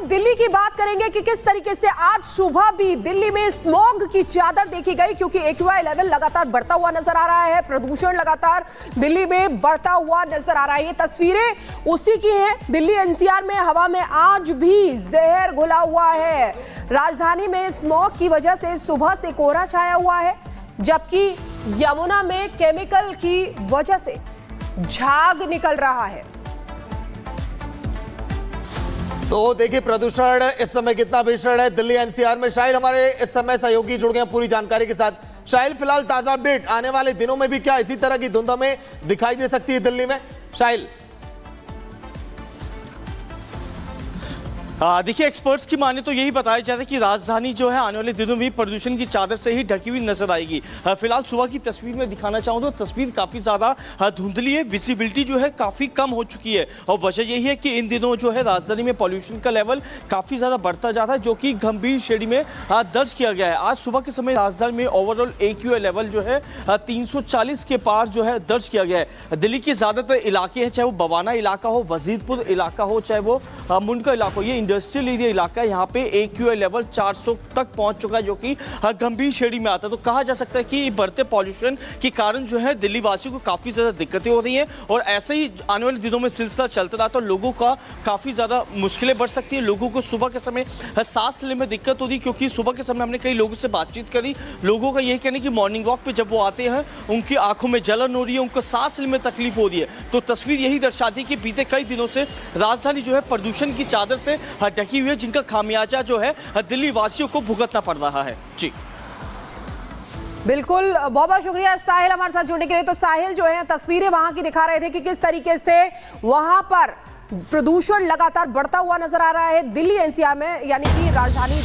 अब दिल्ली की बात करेंगे कि किस तरीके से आज सुबह भी दिल्ली में स्मॉग की चादर देखी गई, क्योंकि एक्यूआई लेवल लगातार बढ़ता हुआ नजर आ रहा है। प्रदूषण लगातार दिल्ली में बढ़ता हुआ नजर आ रहा है। ये तस्वीरें उसी की हैं। दिल्ली एनसीआर में हवा में आज भी जहर घुला हुआ है। राजधानी में स्मॉग की वजह से सुबह से कोहरा छाया हुआ है, जबकि यमुना में केमिकल की वजह से झाग निकल रहा है। तो देखिए प्रदूषण इस समय कितना भीषण है दिल्ली एनसीआर में। शाहिल हमारे इस समय सहयोगी जुड़ गए हैं पूरी जानकारी के साथ। शाहिल, फिलहाल ताजा अपडेट, आने वाले दिनों में भी क्या इसी तरह की धुंध हमें दिखाई दे सकती है दिल्ली में? शाहिल, देखिए एक्सपर्ट्स की माने तो यही बताया जाता है कि राजधानी जो है आने वाले दिनों में प्रदूषण की चादर से ही ढकी हुई नजर आएगी। फिलहाल सुबह की तस्वीर में दिखाना चाहूँ तो तस्वीर काफ़ी ज़्यादा धुंधली है, विजिबिलिटी जो है काफ़ी कम हो चुकी है। और वजह यही है कि इन दिनों जो है राजधानी में पॉल्यूशन का लेवल काफ़ी ज़्यादा बढ़ता जाता है, जो कि गंभीर श्रेणी में दर्ज किया गया है। आज सुबह के समय राजधानी में ओवरऑल एक्यूआई लेवल जो है 340 के पार जो है दर्ज किया गया है। दिल्ली के ज़्यादातर इलाके हैं, चाहे वो बवाना इलाका हो, वजीरपुर इलाका हो, चाहे वो मुंडका इलाका हो, ये इंडस्ट्रियल एरिया इलाका है। यहाँ पे एक्यूआई लेवल 400 तक पहुंच चुका है, जो कि गंभीर श्रेणी में आता है। तो कहा जा सकता है कि बढ़ते पॉल्यूशन के कारण जो है दिल्ली वासियों को काफी ज्यादा दिक्कतें हो रही हैं, और ऐसे ही आने वाले दिनों में सिलसिला चलता रहा तो लोगों का काफी ज्यादा मुश्किलें बढ़ सकती है। लोगों को सुबह के समय सांस लेने में दिक्कत होती है, क्योंकि सुबह के समय हमने कई लोगों से बातचीत करी। लोगों का यही कहना है कि मॉर्निंग वॉक पे जब वो आते हैं उनकी आंखों में जलन हो रही है, उनको सांस लेने में तकलीफ हो रही है। तो तस्वीर यही दर्शाती है कि बीते कई दिनों से राजधानी जो है प्रदूषण की चादर से ढकी हुई है, जिनका खामियाजा जो है दिल्ली वासियों को भुगतना पड़ रहा है। जी बिल्कुल, बहुत बहुत शुक्रिया साहिल हमारे साथ जुड़ने के लिए। तो साहिल जो है तस्वीरें वहां की दिखा रहे थे कि किस तरीके से वहां पर प्रदूषण लगातार बढ़ता हुआ नजर आ रहा है दिल्ली एनसीआर में, यानी कि राजधानी।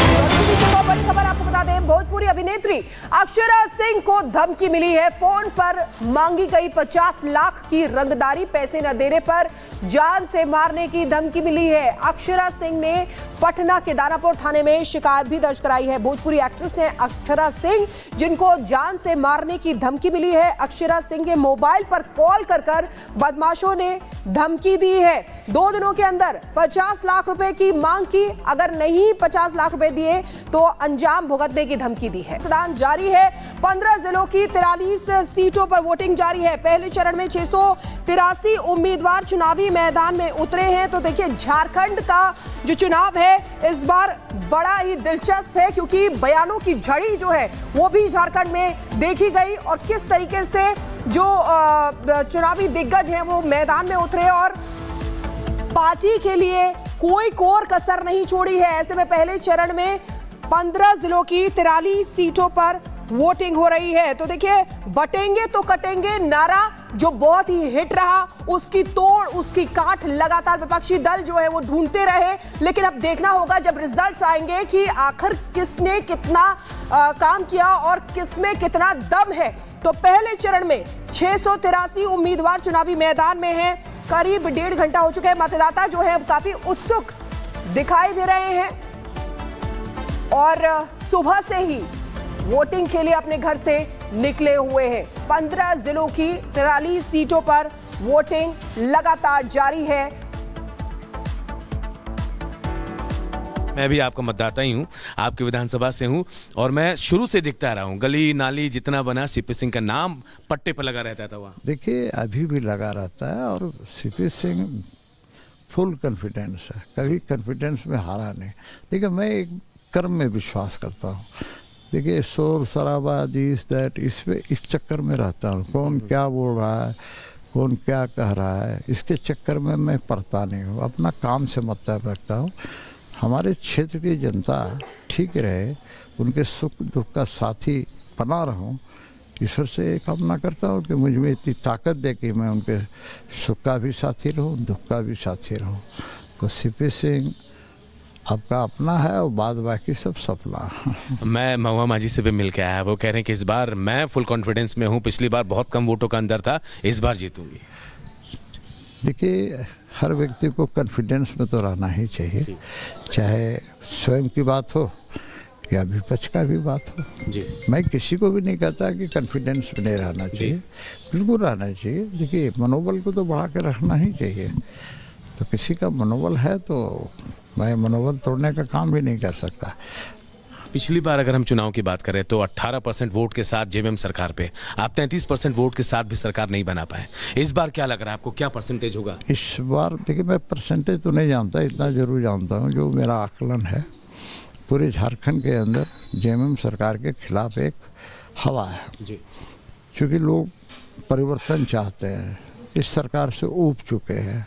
बड़ी खबर आपको बता दें, भोजपुरी अभिनेत्री अक्षरा सिंह को धमकी मिली है। फोन पर मांगी गई 50 लाख की रंगदारी, पैसे न देने पर जान से मारने की धमकी मिली है। अक्षरा सिंह ने पटना के दानापुर थाने में शिकायत भी दर्ज कराई है। भोजपुरी एक्ट्रेस है अक्षरा सिंह, जिनको जान से मारने की धमकी मिली है। अक्षरा सिंह के मोबाइल पर कॉल कर बदमाशों ने धमकी दी है। 2 दिनों के अंदर 50 लाख रुपए की मांग की, अगर नहीं 50 लाख रुपए दिए तो अंजाम भुगतने की धमकी दी है। मतदान जारी है, 15 जिलों की 43 सीटों पर वोटिंग जारी है। पहले चरण में 683 उम्मीदवार चुनावी मैदान में उतरे हैं। तो देखिए झारखंड का जो चुनाव है इस बार बड़ा ही दिलचस्प है, क्योंकि बयानों की झड़ी जो है वो भी झारखंड में देखी गई, और किस तरीके से जो चुनावी दिग्गज हैं वो मैदान में उतरे और पार्टी के लिए कोई कोर कसर नहीं छोड़ी है। ऐसे में पहले चरण में 15 जिलों की 43 सीटों पर वोटिंग हो रही है। तो देखिए बटेंगे तो कटेंगे नारा जो बहुत ही हिट रहा, उसकी तोड़ उसकी काट लगातार विपक्षी दल जो है वो ढूंढते रहे। लेकिन अब देखना होगा जब रिजल्ट्स आएंगे कि आखिर किसने कितना काम किया और किसमें कितना दम है। तो पहले चरण में 683 उम्मीदवार चुनावी मैदान में हैं। करीब 1.5 घंटा हो चुका है। मतदाता जो है काफी उत्सुक दिखाई दे रहे हैं और सुबह से ही वोटिंग के लिए अपने घर से निकले हुए हैं। 15 जिलों की 43 सीटों पर वोटिंग लगातार जारी है। मैं भी आपका मतदाता ही हूँ, आपके विधानसभा से हूँ, और मैं शुरू से दिखता रहा हूँ। गली नाली जितना बना सीपी सिंह का नाम पट्टे पर लगा रहता था वहाँ। देखिए अभी भी लगा रहता है, और सीपी सिंह फुल कॉन्फिडेंस है, कभी कॉन्फिडेंस में हारा नहीं। देखिए मैं एक कर्म में विश्वास करता हूँ। देखिए शोर शराबा दिस दैट इस चक्कर में रहता हूँ, कौन क्या बोल रहा है, कौन क्या कह रहा है, इसके चक्कर में मैं पड़ता नहीं हूँ। अपना काम से मतलब रखता हूँ। हमारे क्षेत्र की जनता ठीक रहे, उनके सुख दुख का साथी बना रहूं, ईश्वर से कामना करता हूं कि मुझ में इतनी ताकत दे कि मैं उनके सुख का भी साथी रहूं, दुख का भी साथी रहूं। तो सीपी सिंह आपका अपना है और बाद बाकी सब सपना। मैं महुआ माझी से भी मिल के आया, वो कह रहे हैं कि इस बार मैं फुल कॉन्फिडेंस में हूँ। पिछली बार बहुत कम वोटों का अंदर था, इस बार जीतूंगी। देखिए हर व्यक्ति को कॉन्फिडेंस में तो रहना ही चाहिए, चाहे स्वयं की बात हो या विपक्ष का भी बात हो जी। मैं किसी को भी नहीं कहता कि कॉन्फिडेंस में नहीं रहना चाहिए, बिल्कुल रहना चाहिए। देखिए मनोबल को तो बढ़ा के रखना ही चाहिए। तो किसी का मनोबल है तो मैं मनोबल तोड़ने का काम भी नहीं कर सकता। पिछली बार अगर हम चुनाव की बात करें तो 18% वोट के साथ जेवीएम सरकार पे, आप 33% वोट के साथ भी सरकार नहीं बना पाए। इस बार क्या लग रहा है आपको, क्या परसेंटेज होगा इस बार? देखिए, मैं परसेंटेज तो नहीं जानता, इतना जरूर जानता हूँ जो मेरा आकलन है, पूरे झारखंड के अंदर जेवीएम सरकार के खिलाफ एक हवा है जी। क्योंकि लोग परिवर्तन चाहते हैं, इस सरकार से ऊब चुके हैं।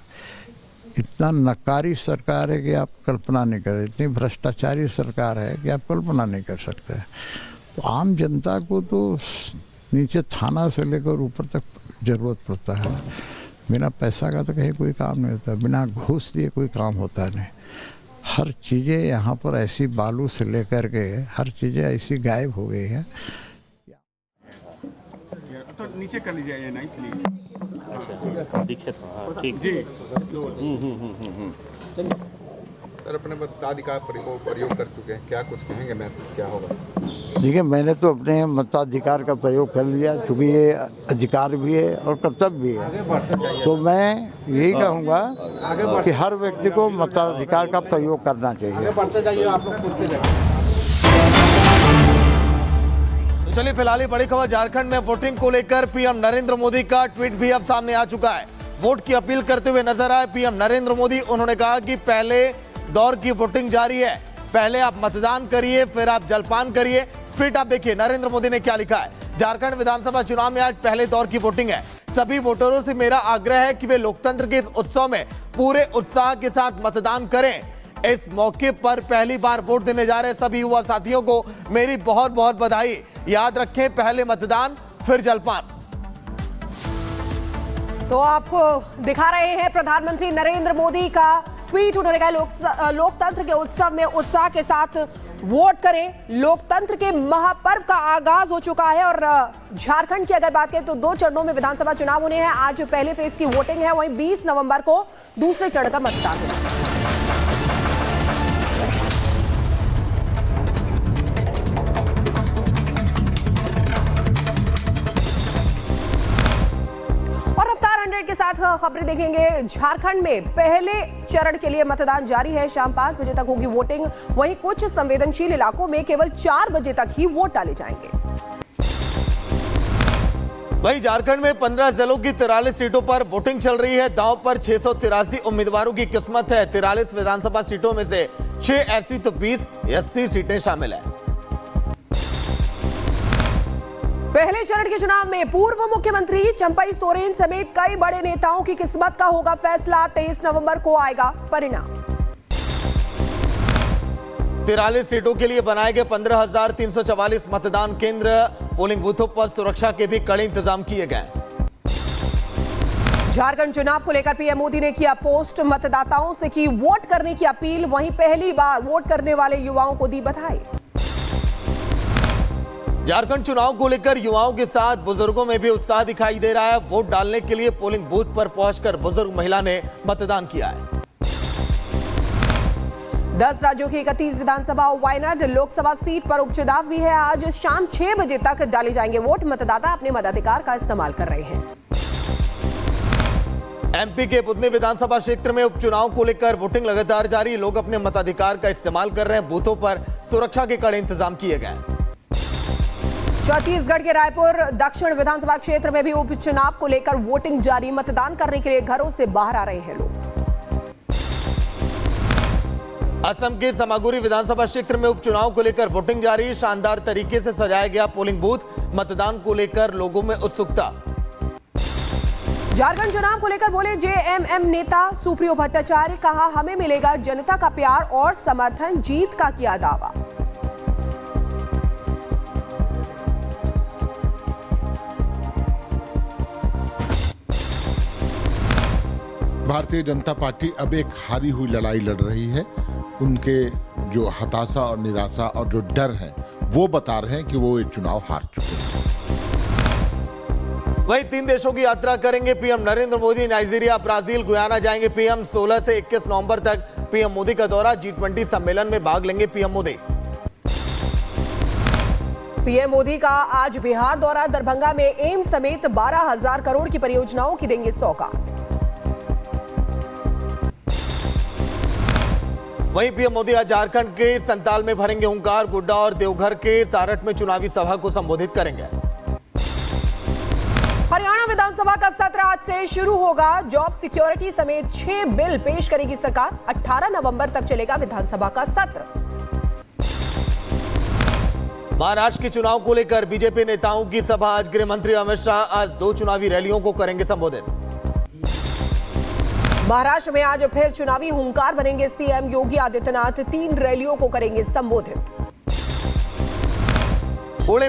इतना नकारी सरकार है कि आप कल्पना नहीं कर, इतनी भ्रष्टाचारी सरकार है कि आप कल्पना नहीं कर सकते। तो आम जनता को तो नीचे थाना से लेकर ऊपर तक ज़रूरत पड़ता है। बिना पैसा का तो कहीं कोई काम नहीं होता, बिना घूस दिए कोई काम होता नहीं। हर चीज़ें यहाँ पर ऐसी बालू से लेकर के हर चीज़ें ऐसी गायब हो गई हैं। तो नीचे कर लीजिए ये, नहीं प्लीज। दिखे तो हाँ, ठीक जी। सर, अपने मताधिकार प्रयोग कर चुके हैं, क्या कुछ कहेंगे, मैसेज क्या होगा? देखिए, मैंने तो अपने मताधिकार का प्रयोग कर लिया, क्योंकि ये अधिकार भी है और कर्तव्य भी है। तो मैं यही कहूँगा कि हर व्यक्ति को मताधिकार का प्रयोग करना चाहिए। बढ़ते जाइए आप लोग, पूछते जाइए। तो चलिए, फिलहाल बड़ी खबर झारखंड में वोटिंग को लेकर पीएम नरेंद्र मोदी का ट्वीट भी अब सामने आ चुका है। वोट की अपील करते हुए नजर आए पीएम नरेंद्र मोदी। उन्होंने कहा कि पहले दौर की वोटिंग जारी है, पहले आप मतदान करिए, फिर आप जलपान करिए। ट्वीट आप देखिए, नरेंद्र मोदी ने क्या लिखा है। झारखंड विधानसभा चुनाव में आज पहले दौर की वोटिंग है। सभी वोटरों से मेरा आग्रह है कि वे लोकतंत्र के इस उत्सव में पूरे उत्साह के साथ मतदान करें। इस मौके पर पहली बार वोट देने जा रहे सभी युवा साथियों को मेरी बहुत बहुत बधाई। याद रखें, पहले मतदान फिर जलपान। तो आपको दिखा रहे हैं प्रधानमंत्री नरेंद्र मोदी का ट्वीट। उन्होंने कहा लोकतंत्र के उत्सव में उत्साह के साथ वोट करें। लोकतंत्र के महापर्व का आगाज हो चुका है और झारखंड की अगर बात करें तो 2 चरणों में विधानसभा चुनाव होने हैं। आज पहले फेज की वोटिंग है, वहीं 20 नवंबर को दूसरे चरण का मतदान होगा। के साथ खबरें देखेंगे। झारखंड में पहले चरण के लिए मतदान जारी है। शाम 5 बजे तक होगी वोटिंग। वहीं कुछ संवेदनशील इलाकों में केवल 4 बजे तक ही वोट डाले जाएंगे। वहीं झारखंड में 15 जिलों की 43 सीटों पर वोटिंग चल रही है। दांव पर 683 उम्मीदवारों की किस्मत है। 43 विधानसभा सीटों में से 6 ऐसी तो 20 एससी सीटें शामिल है। पहले चरण के चुनाव में पूर्व मुख्यमंत्री चंपई सोरेन समेत कई बड़े नेताओं की किस्मत का होगा फैसला। 23 नवंबर को आएगा परिणाम। 43 सीटों के लिए बनाए गए 15,344 मतदान केंद्र, पोलिंग बूथों पर सुरक्षा के भी कड़े इंतजाम किए गए। झारखंड चुनाव को लेकर पीएम मोदी ने किया पोस्ट। मतदाताओं से की वोट करने की अपील। वहीं पहली बार वोट करने वाले युवाओं को दी बधाई। झारखंड चुनाव को लेकर युवाओं के साथ बुजुर्गों में भी उत्साह दिखाई दे रहा है। वोट डालने के लिए पोलिंग बूथ पर पहुंचकर बुजुर्ग महिला ने मतदान किया है। 10 राज्यों की 31 विधानसभा और वायनाड लोकसभा सीट पर उपचुनाव भी है। आज शाम 6 बजे तक डाले जाएंगे वोट। मतदाता अपने मताधिकार का इस्तेमाल कर रहे हैं। एमपी के बुधनी विधानसभा क्षेत्र में उपचुनाव को लेकर वोटिंग लगातार जारी। लोग अपने मताधिकार का इस्तेमाल कर रहे हैं। बूथों पर सुरक्षा के कड़े इंतजाम किए गए। छत्तीसगढ़ के रायपुर दक्षिण विधानसभा क्षेत्र में भी उपचुनाव को लेकर वोटिंग जारी। मतदान करने के लिए घरों से बाहर आ रहे हैं लोग। असम के समागुरी विधानसभा क्षेत्र में उपचुनाव को लेकर वोटिंग जारी। शानदार तरीके से सजाया गया पोलिंग बूथ। मतदान को लेकर लोगों में उत्सुकता। झारखंड चुनाव को लेकर बोले जेएमएम नेता सुप्रियो भट्टाचार्य। कहा, हमें मिलेगा जनता का प्यार और समर्थन। जीत का किया दावा। भारतीय जनता पार्टी अब एक हारी हुई लड़ाई लड़ रही है। उनके जो हताशा और निराशा और जो डर है वो बता रहे हैं कि वो ये चुनाव हार चुके हैं। वहीं 3 देशों की यात्रा करेंगे PM Narendra Modi. Nigeria, Brazil, Guyana जाएंगे पीएम। 16 से 21 नवंबर तक पीएम मोदी का दौरा। G20 सम्मेलन में भाग लेंगे पीएम मोदी। पीएम मोदी का आज बिहार दौरा। दरभंगा में एम्स समेत 12,000 करोड़ की परियोजनाओं की देंगे सौगात। वहीं पीएम मोदी आज झारखंड के संताल में भरेंगे हुंकार, गोड्डा और देवघर के सारठ में चुनावी सभा को संबोधित करेंगे। हरियाणा विधानसभा का सत्र आज से शुरू होगा। जॉब सिक्योरिटी समेत 6 बिल पेश करेगी सरकार। 18 नवंबर तक चलेगा विधानसभा का सत्र। महाराष्ट्र के चुनाव को लेकर बीजेपी नेताओं की सभा। आज गृह मंत्री अमित शाह आज 2 चुनावी रैलियों को करेंगे संबोधित। महाराष्ट्र में आज फिर चुनावी हुंकार भरेंगे सीएम योगी आदित्यनाथ। 3 रैलियों को करेंगे संबोधित।